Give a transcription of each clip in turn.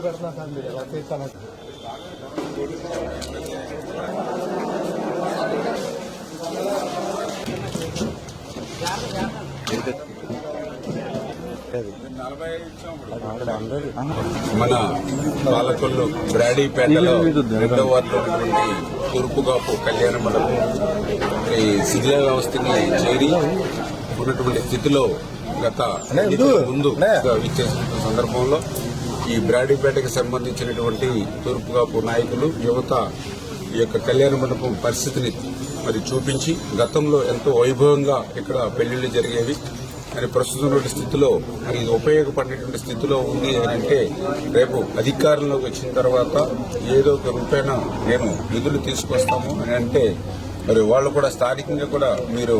పెడుతున్నా సార్ మీరు ఎలా చేస్తాను మన పాలకొల్లు బ్రాడీపేటలో 2వ వార్డులో ఉన్నటువంటి తూర్పుగాపు కళ్యాణ మండపం శిథిల వ్యవస్థని చేరి ఉన్నటువంటి స్థితిలో గత ముందు ఇచ్చేసిన సందర్భంలో ఈ బ్రాడీపేటకి సంబంధించినటువంటి తూర్పుగాపు నాయకులు యువత ఈ యొక్క కళ్యాణ మండపం పరిస్థితిని మరి చూపించి గతంలో ఎంతో వైభవంగా ఇక్కడ పెళ్లిళ్లు జరిగేవి మరి ప్రస్తుతం స్థితిలో మరి ఇది ఉపయోగపడేటువంటి స్థితిలో ఉంది అని అంటే రేపు అధికారంలోకి వచ్చిన తర్వాత ఏదో ఒక రూపాయన నేను నిధులు తీసుకొస్తాము అని అంటే మరి వాళ్ళు కూడా స్థానికంగా కూడా మీరు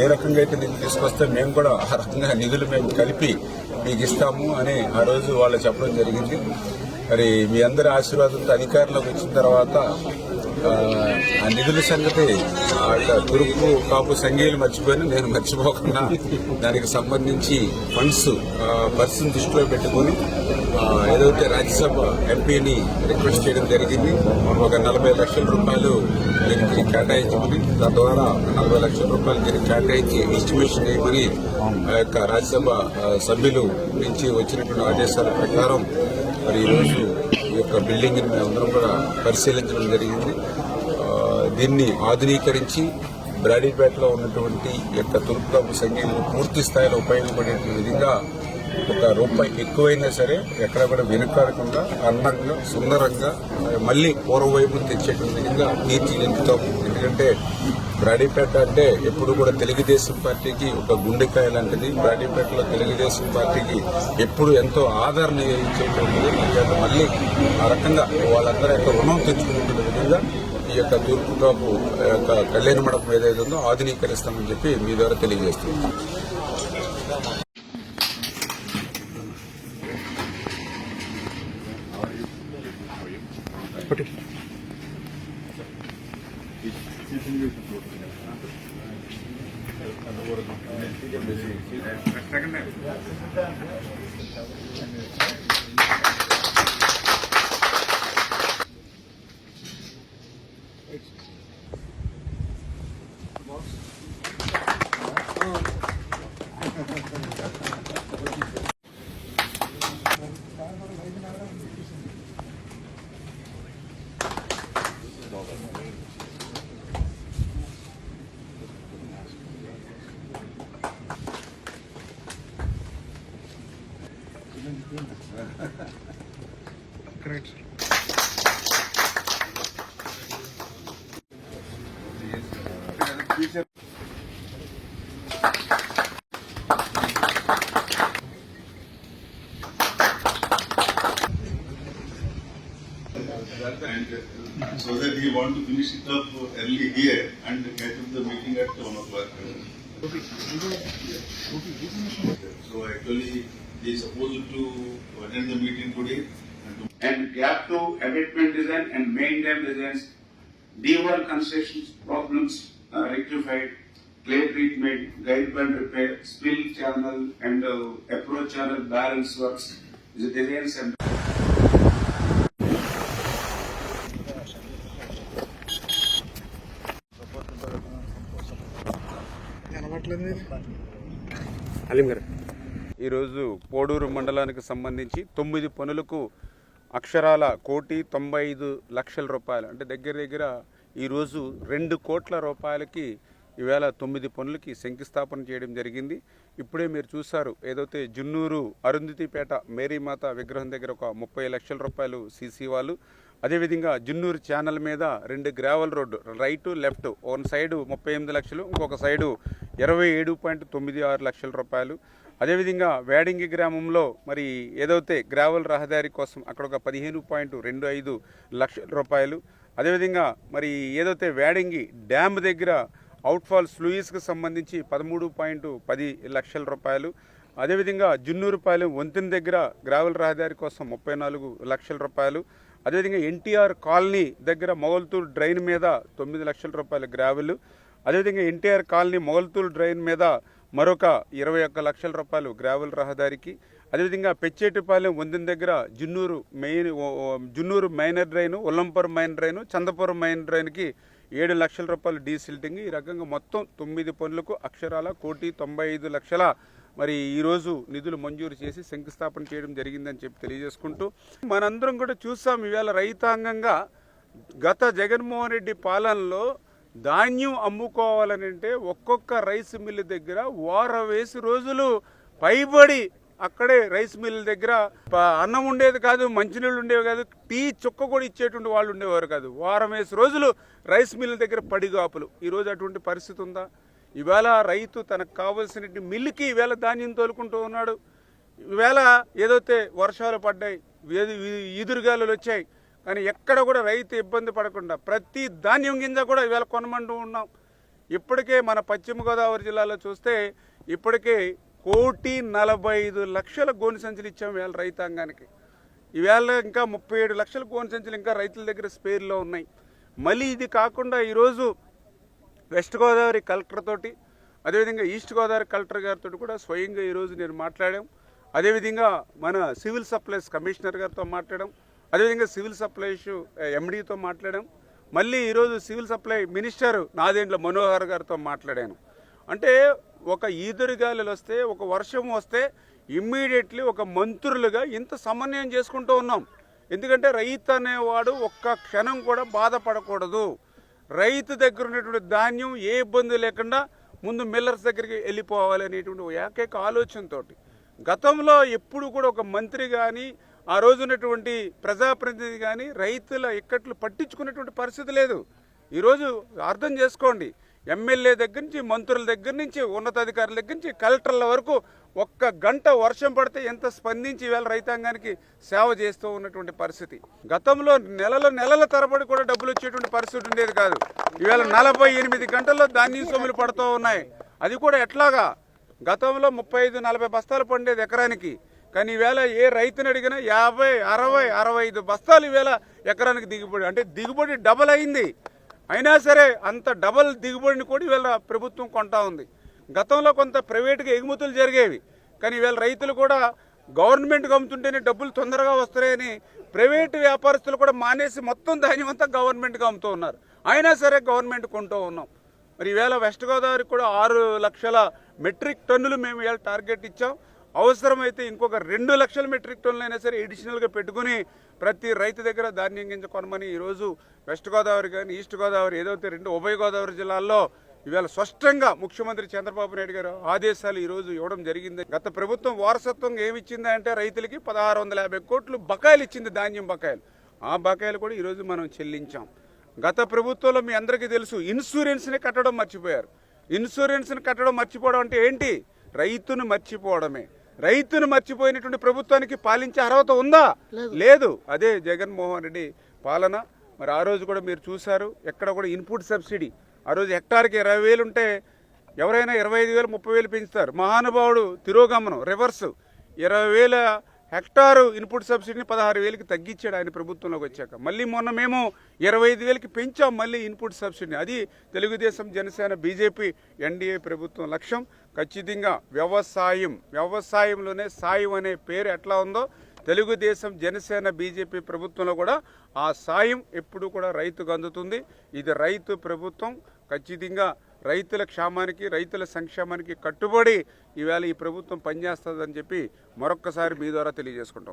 ఏ రకంగా అయితే నిధులు తీసుకొస్తే మేము కూడా ఆ రకంగా నిధులు మేము కలిపి మీకు ఇస్తాము అని ఆ రోజు వాళ్ళు చెప్పడం జరిగింది. మరి మీ అందరి ఆశీర్వాదంతో అధికారంలోకి వచ్చిన తర్వాత ఆ నిధుల సంగతి తూర్పు కాపు సంఘీయులు మర్చిపోయినా నేను మర్చిపోకుండా దానికి సంబంధించి ఫండ్స్ దృష్టిలో పెట్టుకుని ఏదైతే రాజ్యసభ ఎంపీని రిక్వెస్ట్ చేయడం జరిగింది. ఒక 40 లక్షల రూపాయలు దీనికి కేటాయించమని, తద్వారా 40 లక్షల రూపాయలు దీనికి కేటాయించి ఎస్టిమేషన్ చేయమని ఆ యొక్క రాజ్యసభ సభ్యులు నుంచి వచ్చినటువంటి ఆదేశాల ప్రకారం మరి ఈరోజు ఈ యొక్క బిల్డింగ్ ని మేమందరం కూడా పరిశీలించడం జరిగింది. దీన్ని ఆధునీకరించి బ్రాడీపేటలో ఉన్నటువంటి యొక్క తూర్పుగాపు సంఘీయులు పూర్తి స్థాయిలో ఉపయోగపడే విధంగా ₹1 ఎక్కువైనా సరే ఎక్కడ కూడా వెనుకాడకుండా అందంగా సుందరంగా మళ్లీ పూర్వవైపు తెచ్చేటువంటి విధంగా తీర్చిదిద్దుతాం. ఎందుకంటే బ్రాడీపేట అంటే ఎప్పుడు కూడా తెలుగుదేశం పార్టీకి ఒక గుండెకాయ లాంటిది. బ్రాడీపేటలో తెలుగుదేశం పార్టీకి ఎప్పుడు ఎంతో ఆదరణ ఇచ్చేటువంటిది. మళ్లీ ఆ రకంగా వాళ్ళందరూ యొక్క రుణం తెచ్చుకునే విధంగా ఈ యొక్క తూర్పుగాపు యొక్క కళ్యాణ మండపం ఏదైతే ఉందో ఆధునీకరిస్తామని చెప్పి మీ ద్వారా తెలియజేస్తున్నాం. Correct. And so that he want to finish it up early here and get up the meeting at 1 o'clock. So actually he is supposed to attend the meeting today. And gap to abatement design and main dam designs, D1 construction problems rectified, clay treatment, guide band repair, spill channel and approach channel balance works, the designs and ఈరోజు పోడూరు మండలానికి సంబంధించి 9 పనులకు అక్షరాల ₹1,95,00,000 అంటే దగ్గర ఈరోజు ₹2 కోట్ల రూపాయలకి ఈవేళ 9 పనులకి శంకుస్థాపన చేయడం జరిగింది. ఇప్పుడే మీరు చూశారు ఏదైతే జున్నూరు అరుంధతిపేట మేరీమాత విగ్రహం దగ్గర ఒక ₹30 లక్షల సీసీ వాళ్ళు, అదేవిధంగా జున్నూరు ఛానల్ మీద 2 గ్రావెల్ రోడ్డు రైటు లెఫ్ట్, ఒక సైడు 38 లక్షలు, ఇంకొక సైడు 27.96 లక్షల రూపాయలు. అదేవిధంగా వేడింగి గ్రామంలో మరి ఏదైతే గ్రావెల్ రహదారి కోసం అక్కడ ఒక 15.25 లక్షల రూపాయలు. అదేవిధంగా మరి ఏదైతే వేడింగి డ్యామ్ దగ్గర అవుట్ఫాల్ స్లూయిస్కి సంబంధించి 13.10 లక్షల రూపాయలు. అదేవిధంగా జున్నూరుపాలెం వంతెన దగ్గర గ్రావెల్ రహదారి కోసం 34 లక్షల రూపాయలు, అదేవిధంగా ఎన్టీఆర్ కాలనీ దగ్గర మొగల్తూరు డ్రైన్ మీద 9 లక్షల రూపాయల గ్రావెల్, అదేవిధంగా ఎన్టీఆర్ కాలనీ మొగల్తూరు డ్రైన్ మీద మరొక 21 లక్షల రూపాయలు గ్రావెల్ రహదారికి, అదేవిధంగా పెచ్చేటిపాలెం వంతెన దగ్గర Junnuru minor drain, Ullampuram minor drain, Chandapuram minor డ్రైన్కి 7 లక్షల రూపాయలు డీసిల్టింగ్. ఈ రకంగా మొత్తం 9 పనులకు అక్షరాల 1,95,00,000 మరి ఈరోజు నిధులు మంజూరు చేసి శంకుస్థాపన చేయడం జరిగిందని చెప్పి తెలియజేసుకుంటూ, మనందరం కూడా చూసాం ఇవాళ రైతాంగంగా గత జగన్మోహన్ రెడ్డి పాలనలో ధాన్యం అమ్ముకోవాలని అంటే ఒక్కొక్క రైస్ మిల్లు దగ్గర వారం వేసి రోజులు పైబడి అక్కడే రైస్ మిల్ దగ్గర అన్నం ఉండేది కాదు, మంచినీళ్ళు ఉండేవి కాదు, టీ చుక్క కూడా ఇచ్చేటువంటి వాళ్ళు ఉండేవారు కాదు. వారం వేసి రోజులు రైస్ మిల్ దగ్గర పడిగాపులు. ఈరోజు అటువంటి పరిస్థితి ఉందా? ఈవేళ రైతు తనకు కావాల్సిన మిల్లుకి ఈవేళ ధాన్యం తోలుకుంటూ ఉన్నాడు. ఈవేళ ఏదైతే వర్షాలు పడ్డాయి, ఈదురుగాలులు వచ్చాయి, కానీ ఎక్కడ కూడా రైతు ఇబ్బంది పడకుండా ప్రతి ధాన్యం గింజ కూడా ఈవేళ కొనమంటూ ఉన్నాం. ఇప్పటికే మన పశ్చిమ గోదావరి జిల్లాలో చూస్తే ఇప్పటికే 1,45,00,000 గోనె సంచులు ఇచ్చాం ఈవేళ రైతాంగానికి. ఈవేళ ఇంకా 37 లక్షల గోనె సంచులు ఇంకా రైతుల దగ్గర స్పేర్లో ఉన్నాయి. మళ్ళీ ఇది కాకుండా ఈరోజు వెస్ట్ గోదావరి కలెక్టర్ తోటి, అదేవిధంగా ఈస్ట్ గోదావరి కలెక్టర్ గారితో కూడా స్వయంగా ఈరోజు నేను మాట్లాడాం. అదేవిధంగా మన సివిల్ సప్లైస్ కమిషనర్ గారితో మాట్లాడాం, అదేవిధంగా సివిల్ సప్లైస్ ఎండీతో మాట్లాడాం. మళ్ళీ ఈరోజు civil supply minister Nadendla Manohar గారితో మాట్లాడాను. అంటే ఒక ఈదురుగాలులు వస్తే, ఒక వర్షం వస్తే ఇమ్మీడియట్లీ ఒక మంత్రులుగా ఇంత సమన్వయం చేసుకుంటూ ఉన్నాం. ఎందుకంటే రైతు అనేవాడు ఒక్క క్షణం కూడా బాధపడకూడదు. రైతు దగ్గర ఉన్నటువంటి ధాన్యం ఏ ఇబ్బంది లేకుండా ముందు మిల్లర్స్ దగ్గరికి వెళ్ళిపోవాలి అనేటువంటి ఏకైక ఆలోచనతో గతంలో ఎప్పుడు కూడా ఒక మంత్రి కానీ ఆ రోజు ఉన్నటువంటి ప్రజాప్రతినిధి కానీ రైతుల ఇక్కట్లు పట్టించుకునేటువంటి పరిస్థితి లేదు. ఈరోజు అర్థం చేసుకోండి, ఎమ్మెల్యే దగ్గర నుంచి, మంత్రుల దగ్గర నుంచి, ఉన్నతాధికారుల దగ్గర నుంచి కలెక్టర్ల వరకు ఒక్క గంట వర్షం పడితే ఎంత స్పందించి ఈవేళ రైతాంగానికి సేవ చేస్తూ ఉన్నటువంటి పరిస్థితి. గతంలో నెలల తరబడి కూడా డబ్బులు వచ్చేటువంటి పరిస్థితి ఉండేది కాదు. ఈవేళ 48 గంటల్లో ధాన్యం సొమ్ములు పడుతూ ఉన్నాయి. అది కూడా ఎట్లాగా? గతంలో 35-40 బస్తాలు పండేది ఎకరానికి, కానీ ఈవేళ ఏ రైతుని అడిగినా 50, 60, 65 బస్తాలు ఈవేళ ఎకరానికి దిగుబడి. అంటే దిగుబడి డబల్ అయింది. అయినా సరే అంత డబల్ దిగుబడిని కూడా ఈవేళ ప్రభుత్వం కొంటా ఉంది. గతంలో కొంత ప్రైవేటుగా ఎగుమతులు జరిగేవి, కానీ ఈవేళ రైతులు కూడా గవర్నమెంట్కి అమ్ముతుంటేనే డబ్బులు తొందరగా వస్తాయని ప్రైవేటు వ్యాపారస్తులు కూడా మానేసి మొత్తం ధాన్యం అంతా గవర్నమెంట్కి అమ్ముతూ ఉన్నారు. అయినా సరే గవర్నమెంట్ కొంటూ ఉన్నాం. మరి ఈవేళ వెస్ట్ గోదావరికి కూడా 6 లక్షల మెట్రిక్ టన్నులు మేము ఈవేళ టార్గెట్ ఇచ్చాం. అవసరమైతే ఇంకొక 2 లక్షల మెట్రిక్ టన్నులు అయినా సరే ఎడిషనల్గా పెట్టుకుని ప్రతి రైతు దగ్గర ధాన్యం గింజ కొనమని ఈరోజు వెస్ట్ గోదావరి కానీ ఈస్ట్ గోదావరి ఏదైతే 2 ఉభయ గోదావరి జిల్లాల్లో ఇవాళ స్పష్టంగా ముఖ్యమంత్రి చంద్రబాబు నాయుడు గారు ఆదేశాలు ఈరోజు ఇవ్వడం జరిగింది. గత ప్రభుత్వం వారసత్వంగా ఏమిచ్చింది అంటే రైతులకి 1,650 కోట్లు బకాయిలు ఇచ్చింది, ధాన్యం బకాయిలు. ఆ బకాయిలు కూడా ఈరోజు మనం చెల్లించాం. గత ప్రభుత్వంలో మీ అందరికీ తెలుసు, ఇన్సూరెన్స్ని కట్టడం మర్చిపోయారు. ఇన్సూరెన్స్ని కట్టడం మర్చిపోవడం అంటే ఏంటి? రైతును మర్చిపోవడమే. రైతును మర్చిపోయినటువంటి ప్రభుత్వానికి పాలించే అర్హత ఉందా? లేదు. అదే జగన్మోహన్ రెడ్డి పాలన. మరి ఆ రోజు కూడా మీరు చూశారు, ఎక్కడ కూడా ఇన్పుట్ సబ్సిడీ ఆ రోజు హెక్టార్కి 20,000 ఉంటే ఎవరైనా 25,000, 30,000 పెంచుతారు. మహానుభావుడు తిరోగమనం రివర్స్ 20,000 హెక్టారు ఇన్పుట్ సబ్సిడీని 16,000కి తగ్గించాడు ఆయన ప్రభుత్వంలోకి వచ్చాక. మళ్ళీ మొన్న మేము 25,000కి పెంచాం మళ్ళీ ఇన్పుట్ సబ్సిడీని. అది తెలుగుదేశం, జనసేన, బీజేపీ, ఎన్డీఏ ప్రభుత్వం లక్ష్యం. ఖచ్చితంగా వ్యవసాయంలోనే సాయం అనే పేరు ఎట్లా ఉందో తెలుగుదేశం, జనసేన, బీజేపీ ప్రభుత్వంలో కూడా ఆ సాయం ఎప్పుడు కూడా రైతుకు అందుతుంది. ఇది రైతు ప్రభుత్వం. ఖచ్చితంగా రైతుల క్షేమానికి, రైతుల సంక్షేమానికి కట్టుబడి ఈవేళ ఈ ప్రభుత్వం పనిచేస్తుందని చెప్పి మరొక్కసారి మీ ద్వారా తెలియజేసుకుంటాం.